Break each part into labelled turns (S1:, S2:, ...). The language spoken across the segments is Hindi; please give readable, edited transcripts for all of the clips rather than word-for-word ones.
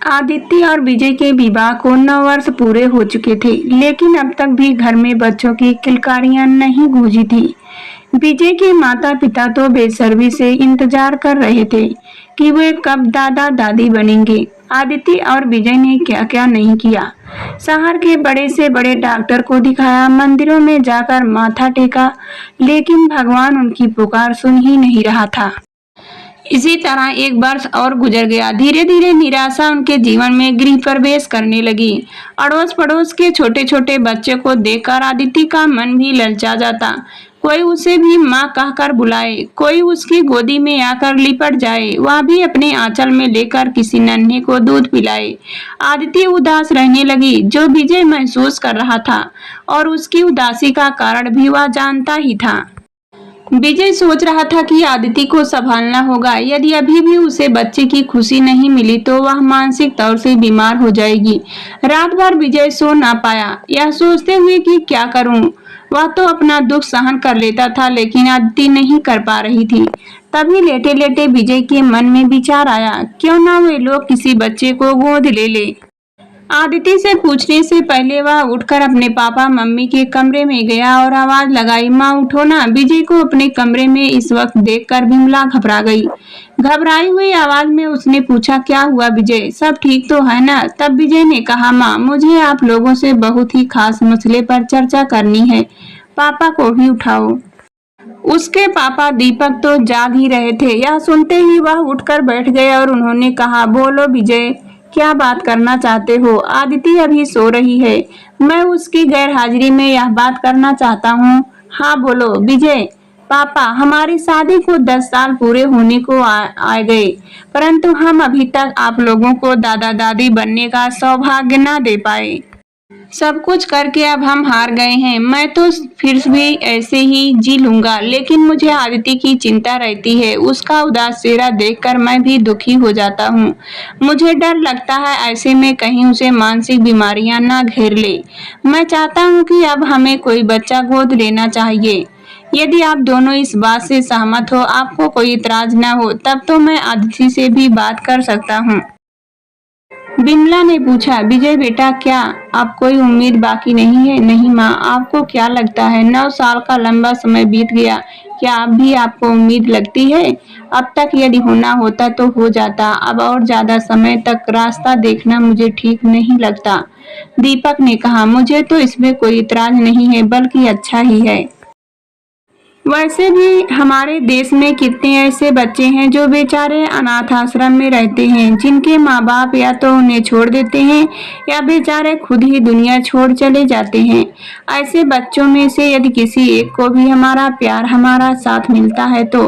S1: आदित्य और विजय के विवाह को 9 वर्ष पूरे हो चुके थे, लेकिन अब तक भी घर में बच्चों की किलकारियां नहीं गूंजी थी। विजय के माता पिता तो बेसब्री से इंतजार कर रहे थे कि वे कब दादा दादी बनेंगे। आदित्य और विजय ने क्या क्या नहीं किया। शहर के बड़े से बड़े डॉक्टर को दिखाया, मंदिरों में जाकर माथा टेका, लेकिन भगवान उनकी पुकार सुन ही नहीं रहा था। इसी तरह एक वर्ष और गुजर गया। धीरे धीरे निराशा उनके जीवन में गृह प्रवेश करने लगी। अड़ोस पड़ोस के छोटे छोटे बच्चे को देखकर आदित्य का मन भी ललचा जाता। कोई उसे भी माँ कहकर बुलाए, कोई उसकी गोदी में आकर लिपट जाए, वह भी अपने आंचल में लेकर किसी नन्हे को दूध पिलाए। आदित्य उदास रहने लगी, जो विजय महसूस कर रहा था, और उसकी उदासी का कारण भी वह जानता ही था। विजय सोच रहा था कि आदिति को संभालना होगा। यदि अभी भी उसे बच्चे की खुशी नहीं मिली तो वह मानसिक तौर से बीमार हो जाएगी। रात भर विजय सो ना पाया, यह सोचते हुए कि क्या करूं। वह तो अपना दुख सहन कर लेता था, लेकिन आदिति नहीं कर पा रही थी। तभी लेटे लेटे विजय के मन में विचार आया, क्यों ना वे लोग किसी बच्चे को गोद ले ले। आदिति से पूछने से पहले वह उठकर अपने पापा मम्मी के कमरे में गया और आवाज लगाई, माँ उठो ना। विजय को अपने कमरे में इस वक्त देखकर बिमला घबरा गई। घबराई हुई आवाज में उसने पूछा, क्या हुआ विजय, सब ठीक तो है ना? तब विजय ने कहा, माँ मुझे आप लोगों से बहुत ही खास मसले पर चर्चा करनी है, पापा को भी उठाओ। उसके पापा दीपक तो जाग ही रहे थे। यह सुनते ही वह उठकर बैठ गए और उन्होंने कहा, बोलो विजय, क्या बात करना चाहते हो? आदिति अभी सो रही है, मैं उसकी गैर हाजिरी में यह बात करना चाहता हूँ। हाँ बोलो विजय। पापा, हमारी शादी को 10 साल पूरे होने को आ गए, परंतु हम अभी तक आप लोगों को दादा दादी बनने का सौभाग्य न दे पाए। सब कुछ करके अब हम हार गए हैं। मैं तो फिर भी ऐसे ही जी लूंगा, लेकिन मुझे आदिति की चिंता रहती है। उसका उदास चेहरा देखकर मैं भी दुखी हो जाता हूँ। मुझे डर लगता है ऐसे में कहीं उसे मानसिक बीमारियां ना घेर ले। मैं चाहता हूँ कि अब हमें कोई बच्चा गोद लेना चाहिए। यदि आप दोनों इस बात से सहमत हो, आपको कोई इतराज न हो, तब तो मैं आदिति से भी बात कर सकता हूँ। बिमला ने पूछा, विजय बेटा, क्या अब कोई उम्मीद बाकी नहीं है? नहीं माँ, आपको क्या लगता है? 9 साल का लंबा समय बीत गया, क्या अब भी आपको उम्मीद लगती है? अब तक यदि होना होता तो हो जाता, अब और ज्यादा समय तक रास्ता देखना मुझे ठीक नहीं लगता। दीपक ने कहा, मुझे तो इसमें कोई इतराज नहीं है, बल्कि अच्छा ही है। वैसे भी हमारे देश में कितने ऐसे बच्चे हैं जो बेचारे अनाथ आश्रम में रहते हैं, जिनके माँ बाप या तो उन्हें छोड़ देते हैं या बेचारे खुद ही दुनिया छोड़ चले जाते हैं। ऐसे बच्चों में से यदि किसी एक को भी हमारा प्यार, हमारा साथ मिलता है तो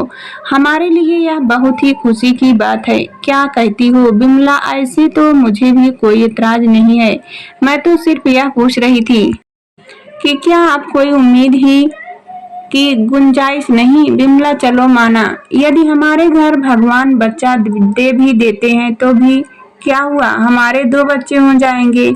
S1: हमारे लिए यह बहुत ही खुशी की बात है। क्या कहती हो बिमला? ऐसे तो मुझे भी कोई इतराज नहीं है। मैं तो सिर्फ यह पूछ रही थी कि क्या आप कोई उम्मीद ही की गुंजाइश नहीं? बिमला, चलो माना, यदि हमारे घर भगवान बच्चा दे भी देते हैं तो भी क्या हुआ, हमारे 2 बच्चे हो जाएंगे।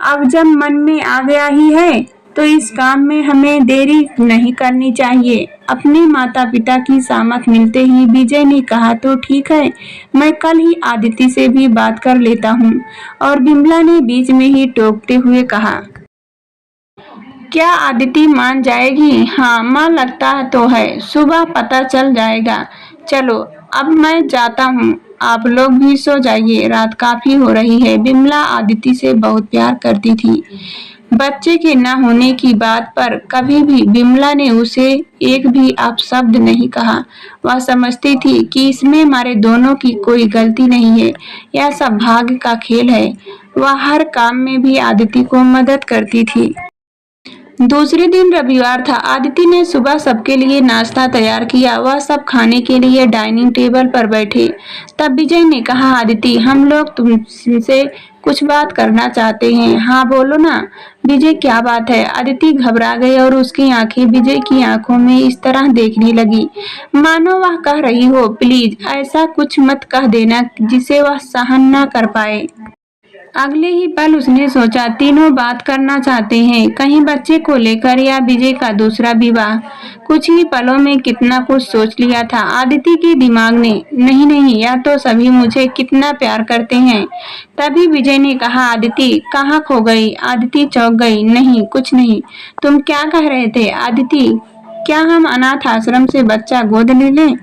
S1: अब जब मन में आ गया ही है तो इस काम में हमें देरी नहीं करनी चाहिए। अपने माता पिता की सहमति मिलते ही विजय ने कहा, तो ठीक है, मैं कल ही आदिति से भी बात कर लेता हूँ। और बिमला ने बीच में ही टोकते हुए कहा, क्या आदिति मान जाएगी? हाँ माँ, लगता तो है, सुबह पता चल जाएगा। चलो अब मैं जाता हूँ, आप लोग भी सो जाइए, रात काफी हो रही है। बिमला आदिति से बहुत प्यार करती थी। बच्चे के न होने की बात पर कभी भी बिमला ने उसे एक भी अपशब्द नहीं कहा। वह समझती थी कि इसमें हमारे दोनों की कोई गलती नहीं है, यह सब भाग्य का खेल है। वह हर काम में भी आदिति को मदद करती थी। दूसरे दिन रविवार था। आदिति ने सुबह सबके लिए नाश्ता तैयार किया। वह सब खाने के लिए डाइनिंग टेबल पर बैठे। तब विजय ने कहा, आदिति, हम लोग तुमसे कुछ बात करना चाहते हैं। हाँ बोलो ना। विजय, क्या बात है? आदिति घबरा गई और उसकी आंखें विजय की आंखों में इस तरह देखने लगी मानो वह कह रही हो, प्लीज ऐसा कुछ मत कह देना जिसे वह सहन न कर पाए। अगले ही पल उसने सोचा तीनों बात करना चाहते हैं, कहीं बच्चे को लेकर या विजय का दूसरा विवाह। कुछ ही पलों में कितना कुछ सोच लिया था आदिति के दिमाग ने। नहीं नहीं, या तो सभी मुझे कितना प्यार करते हैं। तभी विजय ने कहा, आदिति कहाँ खो गई? आदिति चौंक गई। नहीं कुछ नहीं। तुम क्या कह रहे थे आदिति? क्या हम अनाथ आश्रम से बच्चा गोद ले लें?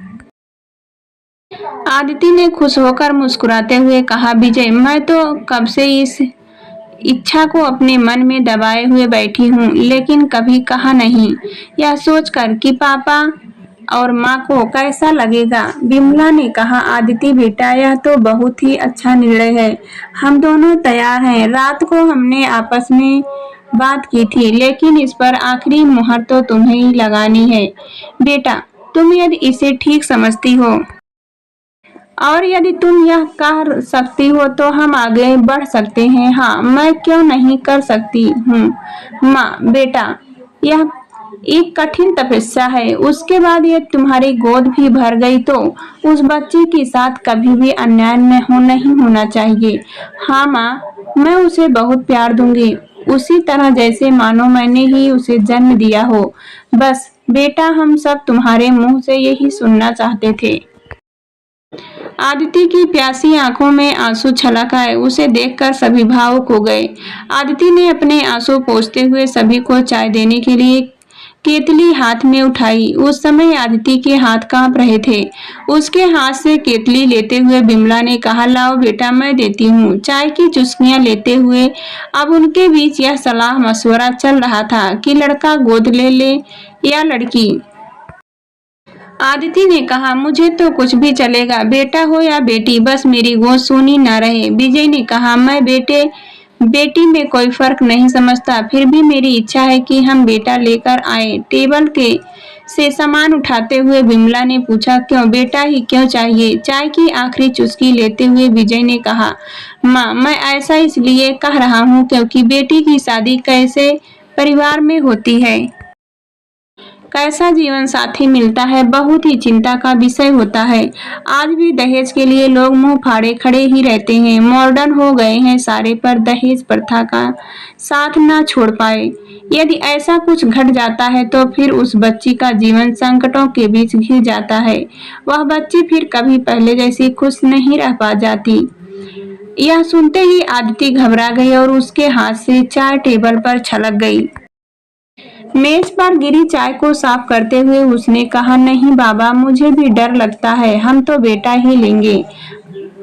S1: आदिति ने खुश होकर मुस्कुराते हुए कहा, विजय मैं तो कब से इस इच्छा को अपने मन में दबाए हुए बैठी हूँ, लेकिन कभी कहा नहीं। यह सोचकर कि पापा और माँ को कैसा लगेगा। विमला ने कहा, आदिति बेटा यह तो बहुत ही अच्छा निर्णय है, हम दोनों तैयार हैं। रात को हमने आपस में बात की थी, लेकिन इस पर आखिरी मुहर तो तुम्हें ही लगानी है। बेटा तुम यदि इसे ठीक समझती हो और यदि तुम यह कर सकती हो तो हम आगे बढ़ सकते हैं। हाँ मैं क्यों नहीं कर सकती हूँ माँ। बेटा यह एक कठिन तपस्या है, उसके बाद ये तुम्हारी गोद भी भर गई तो उस बच्चे के साथ कभी भी अन्याय नहीं होना चाहिए। हाँ माँ मैं उसे बहुत प्यार दूंगी, उसी तरह जैसे मानो मैंने ही उसे जन्म दिया हो। बस बेटा हम सब तुम्हारे मुंह से यही सुनना चाहते थे। आदिति की प्यासी आंखों में आंसू छलक आए, उसे देखकर सभी भावुक हो गए। आदिति ने अपने आंसू पोंछते हुए सभी को चाय देने के लिए केतली हाथ में उठाई। उस समय आदिति के हाथ कांप रहे थे। उसके हाथ से केतली लेते हुए बिमला ने कहा, लाओ बेटा मैं देती हूँ। चाय की चुस्कियां लेते हुए अब उनके बीच यह सलाह मशवरा चल रहा था कि लड़का गोद ले या लड़की। आदिति ने कहा, मुझे तो कुछ भी चलेगा, बेटा हो या बेटी, बस मेरी गोद सूनी ना रहे। विजय ने कहा, मैं बेटी में कोई फर्क नहीं समझता, फिर भी मेरी इच्छा है कि हम बेटा लेकर आए। टेबल के से सामान उठाते हुए विमला ने पूछा, क्यों बेटा ही क्यों चाहिए? चाय की आखिरी चुस्की लेते हुए विजय ने कहा, माँ मैं ऐसा इसलिए कह रहा हूँ क्योंकि बेटी की शादी कैसे परिवार में होती है, कैसा जीवन साथी मिलता है, बहुत ही चिंता का विषय होता है। आज भी दहेज के लिए लोग मुंह फाड़े खड़े ही रहते हैं। मॉडर्न हो गए हैं सारे, पर दहेज प्रथा का साथ ना छोड़ पाए। यदि ऐसा कुछ घट जाता है तो फिर उस बच्ची का जीवन संकटों के बीच घिर जाता है। वह बच्ची फिर कभी पहले जैसी खुश नहीं रह पा जाती। यह सुनते ही आदिति घबरा गई और उसके हाथ से चाय टेबल पर छलक गई। मेज पर गिरी चाय को साफ करते हुए उसने कहा, नहीं बाबा मुझे भी डर लगता है, हम तो बेटा ही लेंगे।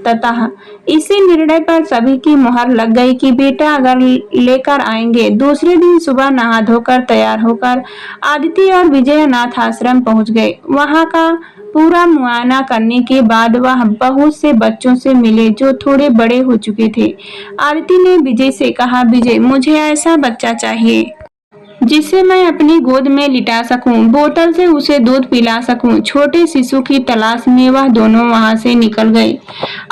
S1: तथा इसी निर्णय पर सभी की मुहर लग गई कि बेटा अगर लेकर आएंगे। दूसरे दिन सुबह नहा धोकर तैयार होकर आदिति और विजय अनाथ आश्रम पहुंच गए। वहां का पूरा मुआयना करने के बाद वह बहुत से बच्चों से मिले जो थोड़े बड़े हो चुके थे। आदिति ने विजय से कहा, विजय मुझे ऐसा बच्चा चाहिए जिसे मैं अपनी गोद में लिटा सकूं, बोतल से उसे दूध पिला सकूं। छोटे शिशु की तलाश में वह दोनों वहां से निकल गए।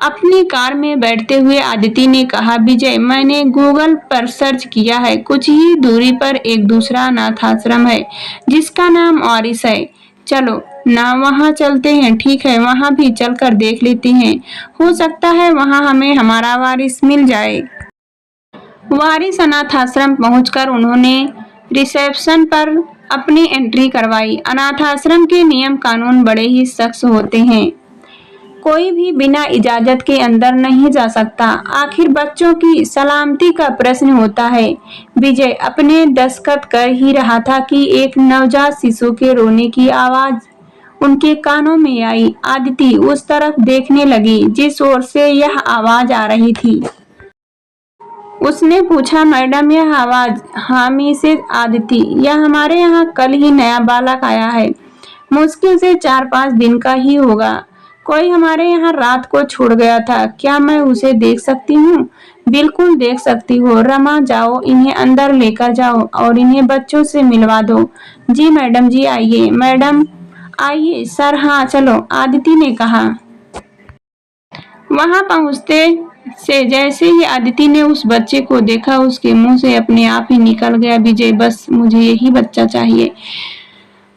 S1: अपनी कार में बैठते हुए आदिति ने कहा, विजय मैंने गूगल पर सर्च किया है, कुछ ही दूरी पर एक दूसरा अनाथ आश्रम है जिसका नाम वारिस है। चलो ना वहां चलते हैं। ठीक है वहां भी चलकर देख लेते हैं, हो सकता है वहां हमें हमारा वारिस मिल जाए। वारिस अनाथ आश्रम पहुंचकर उन्होंने रिसेप्शन पर अपनी एंट्री करवाई। अनाथ आश्रम के नियम कानून बड़े ही सख्त होते हैं, कोई भी बिना इजाजत के अंदर नहीं जा सकता। आखिर बच्चों की सलामती का प्रश्न होता है। विजय अपने दस्तखत कर ही रहा था कि एक नवजात शिशु के रोने की आवाज उनके कानों में आई। आदिति उस तरफ देखने लगी जिस ओर से यह आवाज आ रही थी। उसने पूछा, मैडम यह आवाज? हाँ मिसेज आदिति, यह हमारे यहाँ कल ही नया बालक आया है, मुश्किल से 4-5 दिन का ही होगा। कोई हमारे यहाँ रात को छोड़ गया था, क्या मैं उसे देख सकती हूँ? बिल्कुल देख सकती हो। रमा जाओ इन्हें अंदर लेकर जाओ और इन्हें बच्चों से मिलवा दो। जी मैडम जी आइए। मैडम आइए सर। हाँ चलो, आदिति ने कहा। वहां पहुंचते से जैसे ही आदिति ने उस बच्चे को देखा उसके मुंह से अपने आप ही निकल गया, विजय बस मुझे यही बच्चा चाहिए,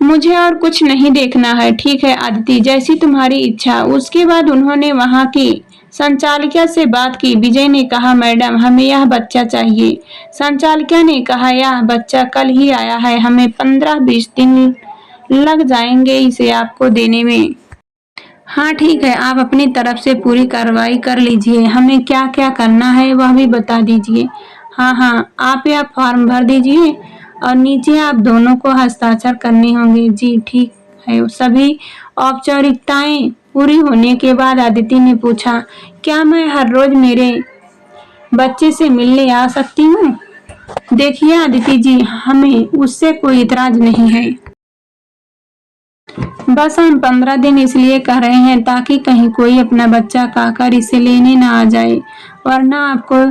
S1: मुझे और कुछ नहीं देखना है। ठीक है आदिति जैसी तुम्हारी इच्छा। उसके बाद उन्होंने वहां की संचालिका से बात की। विजय ने कहा, मैडम हमें यह बच्चा चाहिए। संचालिका ने कहा, यह बच्चा कल ही आया है, हमें 15-20 दिन लग जाएंगे इसे आपको देने में। हाँ ठीक है, आप अपनी तरफ से पूरी कार्रवाई कर लीजिए, हमें क्या क्या करना है वह भी बता दीजिए। हाँ, आप यह फॉर्म भर दीजिए और नीचे आप दोनों को हस्ताक्षर करने होंगे। जी ठीक है। सभी औपचारिकताएं पूरी होने के बाद अदिति ने पूछा, क्या मैं हर रोज मेरे बच्चे से मिलने आ सकती हूँ? देखिए अदिति जी, हमें उससे कोई इतराज नहीं है, बस हम 15 दिन इसलिए कह रहे हैं ताकि कहीं कोई अपना बच्चा कहकर इसे लेने ना आ जाए, वरना आपको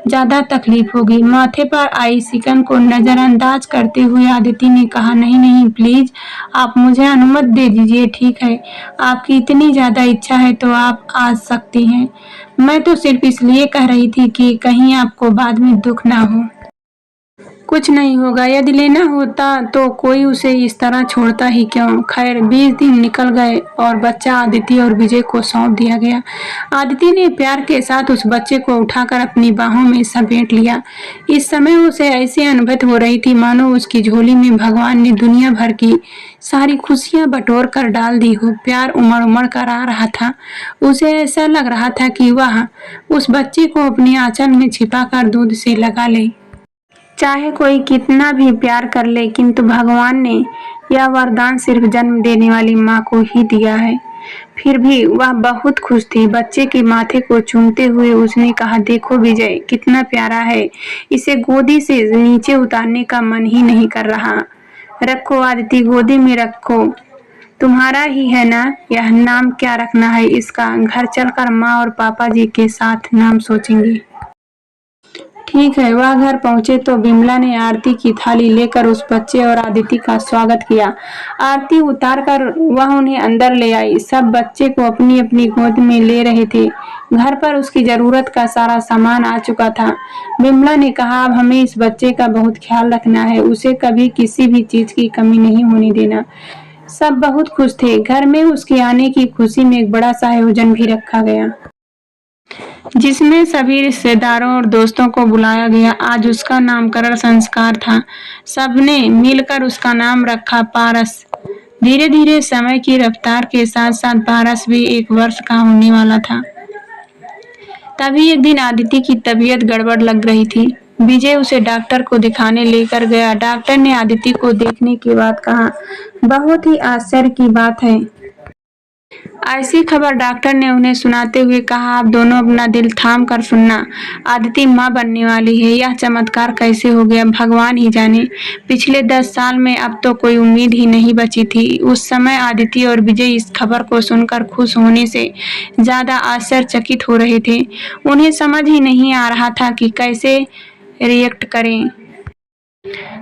S1: ज्यादा तकलीफ होगी। माथे पर आई सिकन को नजरअंदाज करते हुए अदिति ने कहा, नहीं प्लीज आप मुझे अनुमति दे दीजिए। ठीक है, आपकी इतनी ज्यादा इच्छा है तो आप आ सकती हैं। मैं तो सिर्फ इसलिए कह रही थी कि कहीं आपको बाद में दुख ना हो। कुछ नहीं होगा, यदि लेना होता तो कोई उसे इस तरह छोड़ता ही क्यों। खैर 20 दिन निकल गए और बच्चा आदिति और विजय को सौंप दिया गया। आदिति ने प्यार के साथ उस बच्चे को उठाकर अपनी बाहों में समेट लिया। इस समय उसे ऐसी अनुभूति हो रही थी मानो उसकी झोली में भगवान ने दुनिया भर की सारी खुशियां बटोर कर डाल दी हो। प्यार उमड़ उमड़ कर आ रहा था। उसे ऐसा लग रहा था कि वह उस बच्चे को अपने आंचल में छिपाकर दूध से लगा ले। चाहे कोई कितना भी प्यार कर ले, किंतु भगवान ने यह वरदान सिर्फ जन्म देने वाली माँ को ही दिया है। फिर भी वह बहुत खुश थी। बच्चे के माथे को चूमते हुए उसने कहा, देखो विजय कितना प्यारा है, इसे गोदी से नीचे उतारने का मन ही नहीं कर रहा। रखो आदिति, गोदी में रखो, तुम्हारा ही है ना। यह नाम क्या रखना है इसका? घर चलकर माँ और पापा जी के साथ नाम सोचेंगे। ठीक है। वह घर पहुंचे तो विमला ने आरती की थाली लेकर उस बच्चे और आदिति का स्वागत किया। आरती उतारकर वह उन्हें अंदर ले आई। सब बच्चे को अपनी अपनी गोद में ले रहे थे। घर पर उसकी जरूरत का सारा सामान आ चुका था। विमला ने कहा, अब हमें इस बच्चे का बहुत ख्याल रखना है, उसे कभी किसी भी चीज की कमी नहीं होने देना। सब बहुत खुश थे। घर में उसके आने की खुशी में एक बड़ा सा आयोजन भी रखा गया, जिसमें सभी रिश्तेदारों और दोस्तों को बुलाया गया। आज उसका नामकरण संस्कार था। सबने मिलकर उसका नाम रखा पारस। धीरे धीरे समय की रफ्तार के साथ साथ पारस भी 1 वर्ष का होने वाला था। तभी एक दिन आदिति की तबीयत गड़बड़ लग रही थी। विजय उसे डॉक्टर को दिखाने लेकर गया। डॉक्टर ने आदिति को देखने के बाद कहा, बहुत ही आश्चर्य की बात है। ऐसी खबर डॉक्टर ने उन्हें सुनाते हुए कहा, आप दोनों अपना दिल थाम कर सुनना, आदिति माँ बनने वाली है। यह चमत्कार कैसे हो गया भगवान ही जाने। पिछले 10 साल में अब तो कोई उम्मीद ही नहीं बची थी। उस समय आदिति और विजय इस खबर को सुनकर खुश होने से ज्यादा आश्चर्यचकित हो रहे थे। उन्हें समझ ही नहीं आ रहा था कि कैसे रिएक्ट करें।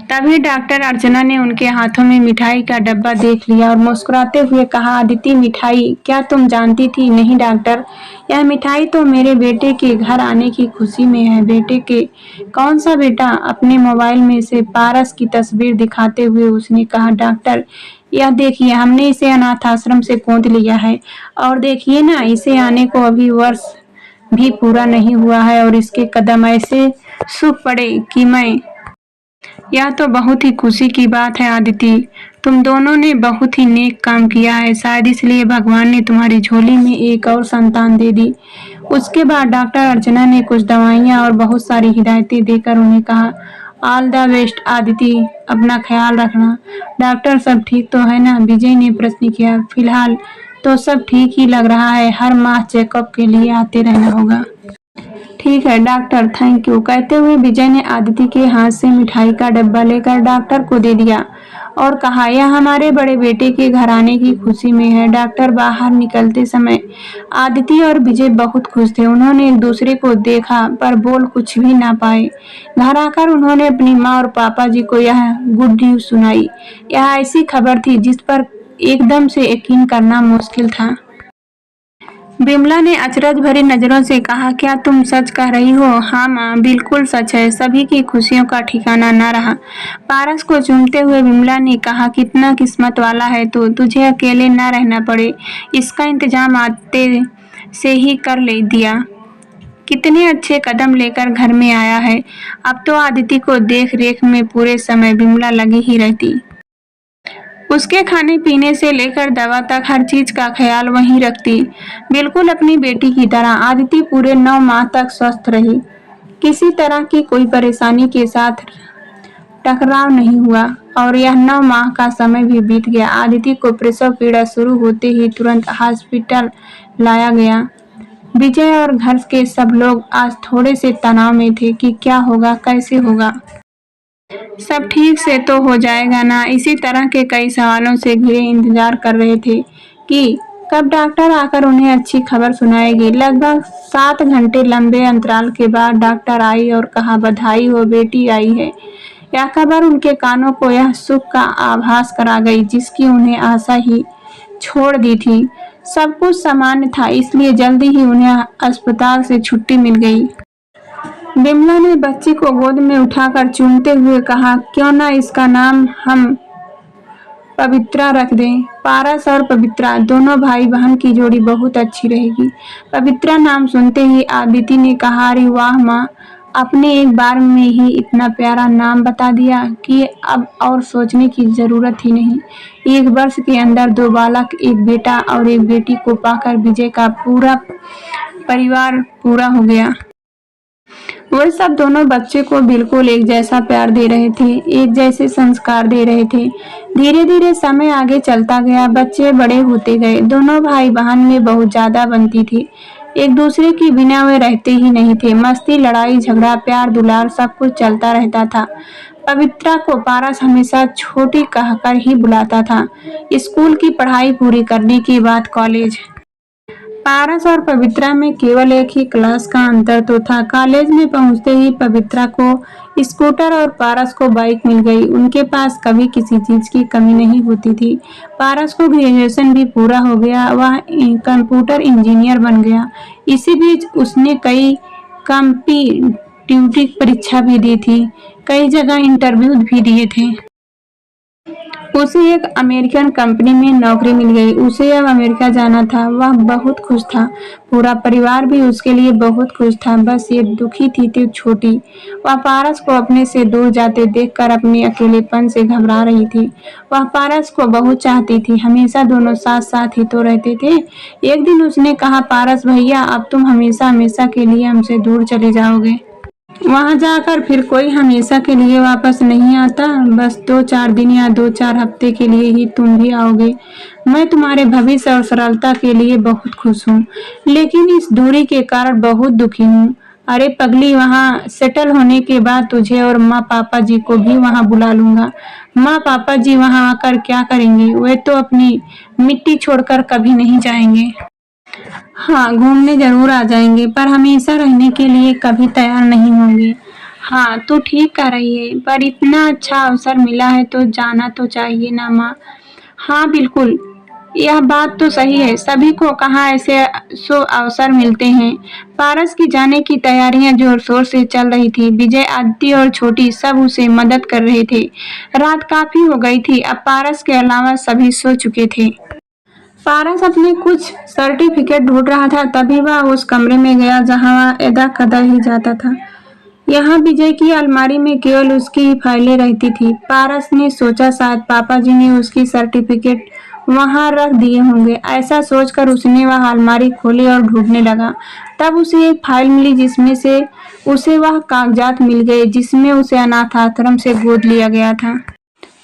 S1: तभी डॉक्टर अर्चना ने उनके हाथों में मिठाई का डब्बा देख लिया और मुस्कुराते हुए कहा, आदिति मिठाई, क्या तुम जानती थी? नहीं डॉक्टर, यह मिठाई तो मेरे बेटे के घर आने की खुशी में है। बेटे के? कौन सा बेटा? अपने मोबाइल में से पारस की तस्वीर दिखाते हुए उसने कहा, डॉक्टर यह देखिए, हमने इसे अनाथ आश्रम से गोद लिया है और देखिए ना, इसे आने को अभी वर्ष भी पूरा नहीं हुआ है और इसके कदम ऐसे सूख पड़े कि मैं। यह तो बहुत ही खुशी की बात है आदिति, तुम दोनों ने बहुत ही नेक काम किया है। शायद इसलिए भगवान ने तुम्हारी झोली में एक और संतान दे दी। उसके बाद डॉक्टर अर्चना ने कुछ दवाइयाँ और बहुत सारी हिदायतें देकर उन्हें कहा, ऑल द बेस्ट आदिति, अपना ख्याल रखना। डॉक्टर सब ठीक तो है ना? विजय ने प्रश्न किया। फिलहाल तो सब ठीक ही लग रहा है, हर माह चेकअप के लिए आते रहना होगा। ठीक है डॉक्टर, थैंक यू। कहते हुए विजय ने आदिति के हाथ से मिठाई का डब्बा लेकर डॉक्टर को दे दिया और कहा, यह हमारे बड़े बेटे के घर आने की खुशी में है। डॉक्टर बाहर निकलते समय आदिति और विजय बहुत खुश थे। उन्होंने एक दूसरे को देखा पर बोल कुछ भी ना पाए। घर आकर उन्होंने अपनी माँ और पापा जी को यह गुड न्यूज सुनाई। यह ऐसी खबर थी जिस पर एकदम से यकीन करना मुश्किल था। विमला ने अचरज भरी नजरों से कहा, क्या तुम सच कह रही हो? हाँ माँ, बिल्कुल सच है। सभी की खुशियों का ठिकाना न रहा। पारस को चूमते हुए विमला ने कहा, कितना किस्मत वाला है तू, तुझे अकेले न रहना पड़े। इसका इंतजाम आते से ही कर ले दिया। कितने अच्छे कदम लेकर घर में आया है। अब तो आदिति को देख रेख में पूरे समय बिमला लगी ही रहती। उसके खाने पीने से लेकर दवा तक हर चीज का ख्याल वहीं रखती। बिल्कुल अपनी बेटी की तरह आदिति पूरे 9 माह तक स्वस्थ रही। किसी तरह की कोई परेशानी के साथ टकराव नहीं हुआ और यह 9 माह का समय भी बीत गया। आदिति को प्रसव पीड़ा शुरू होते ही तुरंत हॉस्पिटल लाया गया। विजय और घर के सब लोग आज थोड़े से तनाव में थे कि क्या होगा, कैसे होगा, सब ठीक से तो हो जाएगा ना। इसी तरह के कई सवालों से घिरे इंतजार कर रहे थे कि कब डॉक्टर आकर उन्हें अच्छी खबर सुनाएगी। लगभग 7 घंटे लंबे अंतराल के बाद डॉक्टर आई और कहा, बधाई हो, बेटी आई है। यह खबर उनके कानों को यह सुख का आभास करा गई जिसकी उन्हें आशा ही छोड़ दी थी। सब कुछ सामान्य था, इसलिए जल्दी ही उन्हें अस्पताल से छुट्टी मिल गई। बिमला ने बच्ची को गोद में उठाकर चूमते हुए कहा, क्यों ना इसका नाम हम पवित्रा रख दें। पारस और पवित्रा दोनों भाई बहन की जोड़ी बहुत अच्छी रहेगी। पवित्रा नाम सुनते ही आदिति ने कहा, अरे वाह माँ, आपने एक बार में ही इतना प्यारा नाम बता दिया कि अब और सोचने की जरूरत ही नहीं। 1 वर्ष के अंदर 2 बालक, एक बेटा और एक बेटी को पाकर विजय का पूरा परिवार पूरा हो गया। वह सब दोनों बच्चे को बिल्कुल एक जैसा प्यार दे रहे थे, एक जैसे संस्कार दे रहे थे। धीरे धीरे समय आगे चलता गया, बच्चे बड़े होते गए। दोनों भाई बहन में बहुत ज्यादा बनती थी। एक दूसरे के बिना वे रहते ही नहीं थे। मस्ती, लड़ाई झगड़ा, प्यार दुलार सब कुछ चलता रहता था। पवित्रा को पारस हमेशा छोटी कहकर ही बुलाता था। स्कूल की पढ़ाई पूरी करने के बाद कॉलेज। पारस और पवित्रा में केवल एक ही क्लास का अंतर तो था। कॉलेज में पहुंचते ही पवित्रा को स्कूटर और पारस को बाइक मिल गई। उनके पास कभी किसी चीज की कमी नहीं होती थी। पारस को ग्रेजुएशन भी पूरा हो गया, वह कंप्यूटर इंजीनियर बन गया। इसी बीच उसने कई कॉम्पिटिटिव परीक्षा भी दी थी, कई जगह इंटरव्यू भी दिए थे। उसे एक अमेरिकन कंपनी में नौकरी मिल गई। उसे अब अमेरिका जाना था। वह बहुत खुश था। पूरा परिवार भी उसके लिए बहुत खुश था। बस ये दुखी थी छोटी। वह पारस को अपने से दूर जाते देखकर अपने अकेलेपन से घबरा रही थी। वह पारस को बहुत चाहती थी। हमेशा दोनों साथ साथ ही तो रहते थे। एक दिन उसने कहा, पारस भैया, अब तुम हमेशा हमेशा के लिए हमसे दूर चले जाओगे। वहां जाकर फिर कोई हमेशा के लिए वापस नहीं आता। बस 2-4 दिन या 2-4 हफ्ते के लिए ही तुम भी आओगे। मैं तुम्हारे भविष्य और सरलता के लिए बहुत खुश हूँ, लेकिन इस दूरी के कारण बहुत दुखी हूँ। अरे पगली, वहाँ सेटल होने के बाद तुझे और माँ पापा जी को भी वहाँ बुला लूंगा। माँ पापा जी वहाँ आकर क्या करेंगे? वे तो अपनी मिट्टी छोड़कर कभी नहीं जाएंगे। हाँ, घूमने जरूर आ जाएंगे, पर हमेशा रहने के लिए कभी तैयार नहीं होंगे। हाँ, तू ठीक कह रही है, पर इतना अच्छा अवसर मिला है तो जाना तो चाहिए ना माँ। हाँ बिल्कुल, यह बात तो सही है। सभी को कहाँ ऐसे अवसर मिलते हैं। पारस की जाने की तैयारियां जोर शोर से चल रही थी। विजय, आदित्य और छोटी सब उसे मदद कर रहे थे। रात काफी हो गई थी। अब पारस के अलावा सभी सो चुके थे। पारस अपने कुछ सर्टिफिकेट ढूंढ रहा था, तभी वह उस कमरे में गया जहां वह एदा कदा ही जाता था। यहाँ विजय की अलमारी में केवल उसकी ही फाइलें रहती थी। पारस ने सोचा शायद पापा जी ने उसकी सर्टिफिकेट वहां रख दिए होंगे। ऐसा सोचकर उसने वह अलमारी खोली और ढूंढने लगा। तब उसे एक फाइल मिली जिसमें से उसे वह कागजात मिल गए जिसमें उसे अनाथ आश्रम से गोद लिया गया था।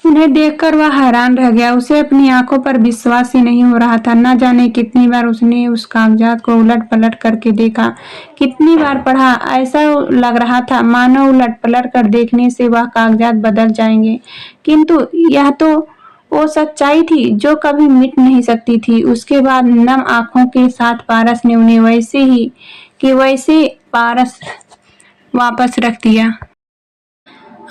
S1: उन्हें देखकर वह हैरान रह गया। उसे अपनी आंखों पर विश्वास ही नहीं हो रहा था। न जाने कितनी बार उसने उस कागजात को उलट पलट करके देखा, कितनी बार पढ़ा। ऐसा लग रहा था मानो उलट पलट कर देखने से वह कागजात बदल जाएंगे, किंतु यह तो वो सच्चाई थी जो कभी मिट नहीं सकती थी। उसके बाद नम आंखों के साथ पारस ने उन्हें वैसे ही कि वैसे पारस वापस रख दिया।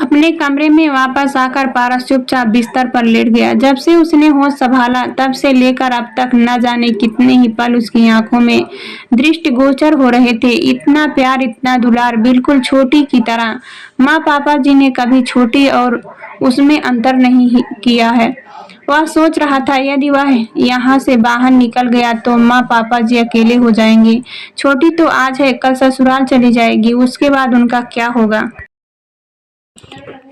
S1: अपने कमरे में वापस आकर पारस चुपचाप बिस्तर पर लेट गया। जब से उसने होश संभाला तब से लेकर अब तक न जाने कितने ही पल उसकी आंखों में दृष्टिगोचर हो रहे थे। इतना प्यार, इतना दुलार, बिल्कुल छोटी की तरह। माँ पापा जी ने कभी छोटी और उसमें अंतर नहीं किया है। वह सोच रहा था यदि वह यहाँ से बाहर निकल गया तो माँ पापा जी अकेले हो जाएंगे। छोटी तो आज है, कल ससुराल चली जाएगी, उसके बाद उनका क्या होगा।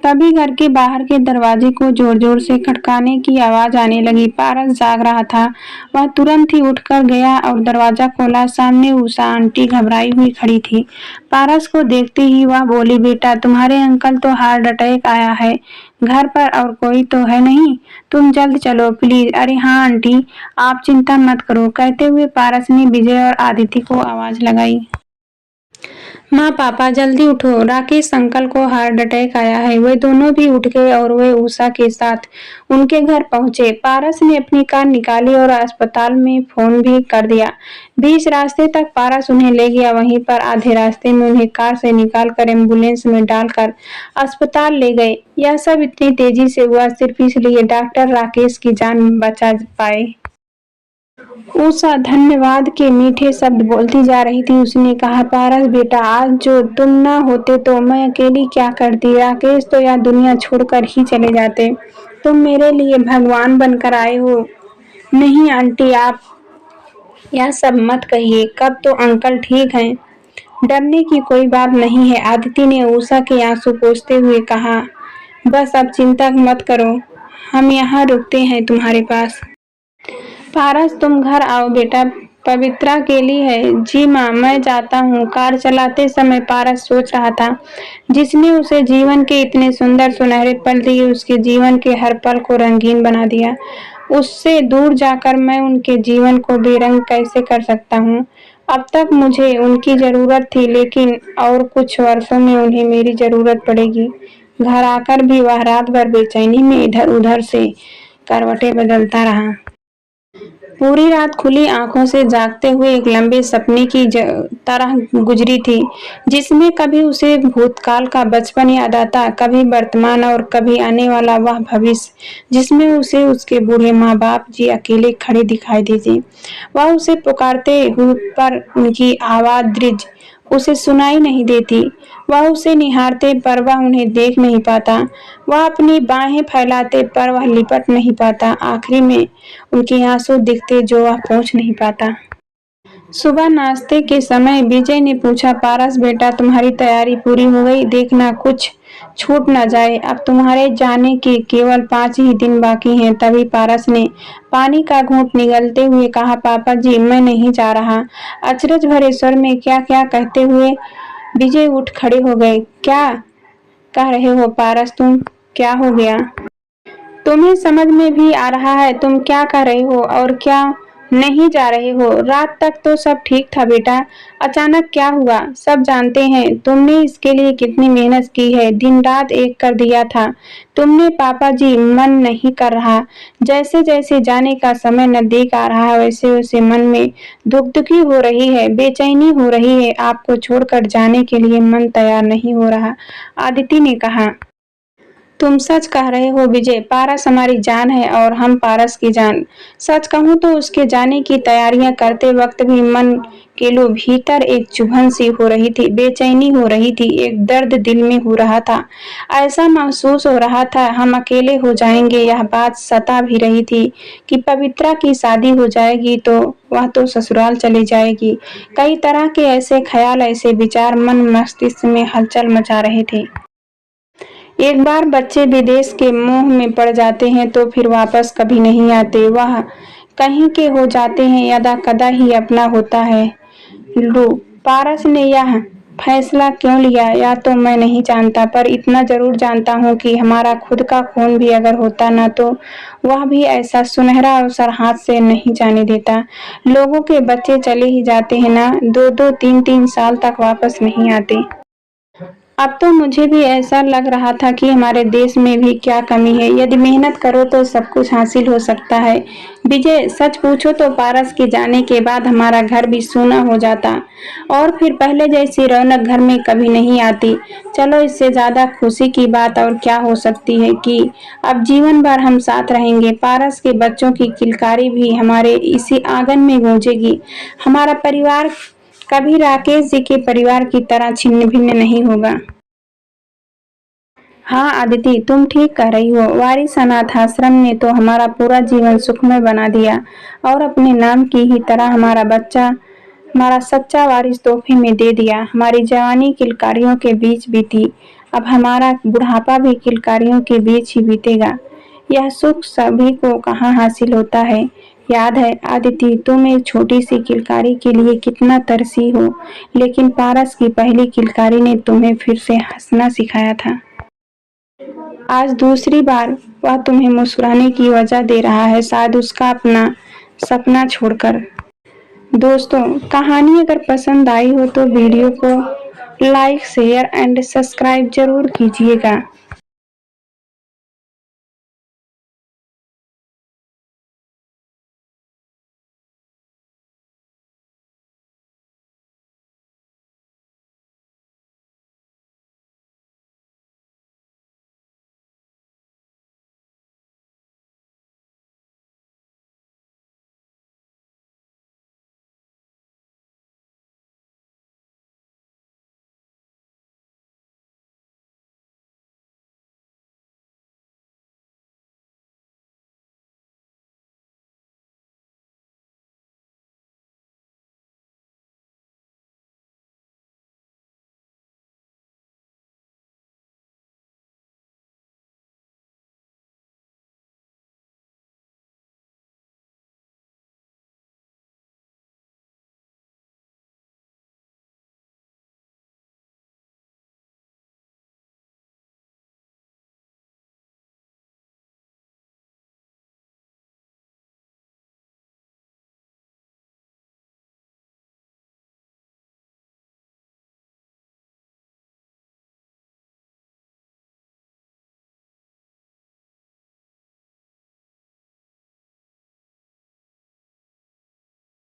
S1: तभी घर के बाहर के दरवाजे को जोर जोर से खटकाने की आवाज आने लगी। पारस जाग रहा था। वह तुरंत ही उठकर गया और दरवाजा खोला। सामने उषा आंटी घबराई हुई खड़ी थी। पारस को देखते ही वह बोली, बेटा तुम्हारे अंकल तो हार्ट अटैक आया है, घर पर और कोई तो है नहीं, तुम जल्द चलो प्लीज। अरे हाँ आंटी, आप चिंता मत करो, कहते हुए पारस ने विजय और आदित्य को आवाज लगाई। माँ पापा जल्दी उठो, राकेश अंकल को हार्ट अटैक आया है। वे दोनों भी उठ गए और वे उषा के साथ उनके घर पहुंचे। पारस ने अपनी कार निकाली और अस्पताल में फोन भी कर दिया। बीच रास्ते तक पारस उन्हें ले गया। वहीं पर आधे रास्ते में उन्हें कार से निकालकर एम्बुलेंस में डालकर अस्पताल ले गए। यह सब इतनी तेजी से हुआ सिर्फ इसलिए डॉक्टर राकेश की जान बचा पाए। उषा धन्यवाद के मीठे शब्द बोलती जा रही थी। उसने कहा, पारस बेटा, आज जो तुम ना होते तो मैं अकेली क्या करती। राकेश तो यह दुनिया छोड़कर ही चले जाते। तुम मेरे लिए भगवान बनकर आए हो। नहीं आंटी, आप यह सब मत कहिए, कब तो अंकल ठीक हैं, डरने की कोई बात नहीं है। आदित्य ने उषा के आंसू पोंछते हुए कहा, बस अब चिंता मत करो, हम यहाँ रुकते हैं तुम्हारे पास। पारस तुम घर आओ बेटा, पवित्रा अकेली है। जी माँ, मैं जाता हूँ। कार चलाते समय पारस सोच रहा था, जिसने उसे जीवन के इतने सुंदर सुनहरे पल दिए, उसके जीवन के हर पल को रंगीन बना दिया। उससे दूर जाकर मैं उनके जीवन को बेरंग कैसे कर सकता हूँ। अब तक मुझे उनकी जरूरत थी, लेकिन और कुछ वर्षों में उन्हें मेरी जरूरत पड़ेगी। घर आकर भी वह रात भर बेचैनी में इधर उधर से करवटें बदलता रहा। पूरी रात खुली आंखों से जागते हुए एक लंबे सपने की तरह गुजरी थी, जिसमें कभी उसे भूतकाल का बचपन याद आता, कभी वर्तमान और कभी आने वाला वह भविष्य, जिसमें उसे उसके बूढ़े माँ बाप जी अकेले खड़े दिखाई देते। वह उसे पुकारते हुए पर उनकी आवाज दृढ़ उसे सुनाई नहीं देती। वह उसे निहारते पर वह उन्हें देख नहीं पाता। वह अपनी बाहें फैलाते पर वह लिपट नहीं पाता। आखिरी में उनके आंसू दिखते जो वह पहुंच नहीं पाता। सुबह नाश्ते के समय विजय ने पूछा, पारस बेटा तुम्हारी तैयारी पूरी हो गई, देखना कुछ छूट न जाए। अब तुम्हारे जाने के केवल 5 ही दिन बाकी हैं। तभी पारस ने पानी का घूंट निगलते हुए कहा, पापा जी मैं नहीं जा रहा। अचरज भरे स्वर में क्या क्या कहते हुए विजय उठ खड़े हो गए। क्या कह रहे हो पारस तुम, क्या हो गया? तुम्हें समझ में भी आ रहा है तुम क्या कर रहे हो और क्या नहीं जा रहे हो? रात तक तो सब ठीक था बेटा, अचानक क्या हुआ? सब जानते हैं तुमने इसके लिए कितनी मेहनत की है, दिन रात एक कर दिया था तुमने। पापा जी मन नहीं कर रहा। जैसे जैसे जाने का समय नजदीक आ रहा वैसे वैसे मन में दुखी हो रही है, बेचैनी हो रही है। आपको छोड़कर जाने के लिए मन तैयार नहीं हो रहा, आदित्य ने कहा। तुम सच कह रहे हो विजय, पारस हमारी जान है और हम पारस की जान। सच कहूँ तो उसके जाने की तैयारियां करते वक्त भी मन के लो भीतर एक चुभन सी हो रही थी, बेचैनी हो रही थी, एक दर्द दिल में हो रहा था। ऐसा महसूस हो रहा था हम अकेले हो जाएंगे। यह बात सता भी रही थी कि पवित्रा की शादी हो जाएगी तो वह तो ससुराल चली जाएगी। कई तरह के ऐसे ख्याल, ऐसे विचार मन मस्तिष्क में हलचल मचा रहे थे। एक बार बच्चे विदेश के मोह में पड़ जाते हैं तो फिर वापस कभी नहीं आते। वह कहीं के हो जाते हैं, यदा कदा ही अपना होता है। लो, पारस ने यह फैसला क्यों लिया या तो मैं नहीं जानता, पर इतना जरूर जानता हूँ कि हमारा खुद का खून भी अगर होता ना तो वह भी ऐसा सुनहरा अवसर हाथ से नहीं जाने देता। लोगों के बच्चे चले ही जाते हैं ना, 2-2, 3-3 साल तक वापस नहीं आते। अब तो मुझे भी ऐसा लग रहा था कि हमारे देश में भी क्या कमी है। यदि मेहनत करो तो सब कुछ हासिल हो सकता है। विजय, सच पूछो तो पारस के जाने के बाद हमारा घर भी सूना हो जाता और फिर पहले जैसी रौनक घर में कभी नहीं आती। चलो, इससे ज्यादा खुशी की बात और क्या हो सकती है कि अब जीवन भर हम साथ रहेंगे। पारस के बच्चों की किलकारी भी हमारे इसी आंगन में गूंजेगी। हमारा परिवार कभी राकेश जी के परिवार की तरह छिन्न भिन्न नहीं होगा। हाँ आदिति, तुम ठीक कह रही हो। वारिस अनाथ आश्रम ने तो हमारा पूरा जीवन सुखमय बना दिया और अपने नाम की ही तरह हमारा सच्चा वारिस तोहफे में दे दिया। हमारी जवानी किलकारियों के बीच बीती, अब हमारा बुढ़ापा भी किलकारियों के बीच ही बीतेगा। यह सुख सभी को कहाँ हासिल होता है। याद है आदिति, तुम एक छोटी सी किलकारी के लिए कितना तरसी हो, लेकिन पारस की पहली किलकारी ने तुम्हें फिर से हंसना सिखाया था। आज दूसरी बार वह तुम्हें मुस्कुराने की वजह दे रहा है, शायद उसका अपना सपना छोड़कर। दोस्तों, कहानी अगर पसंद आई हो तो वीडियो को लाइक, शेयर एंड सब्सक्राइब जरूर कीजिएगा।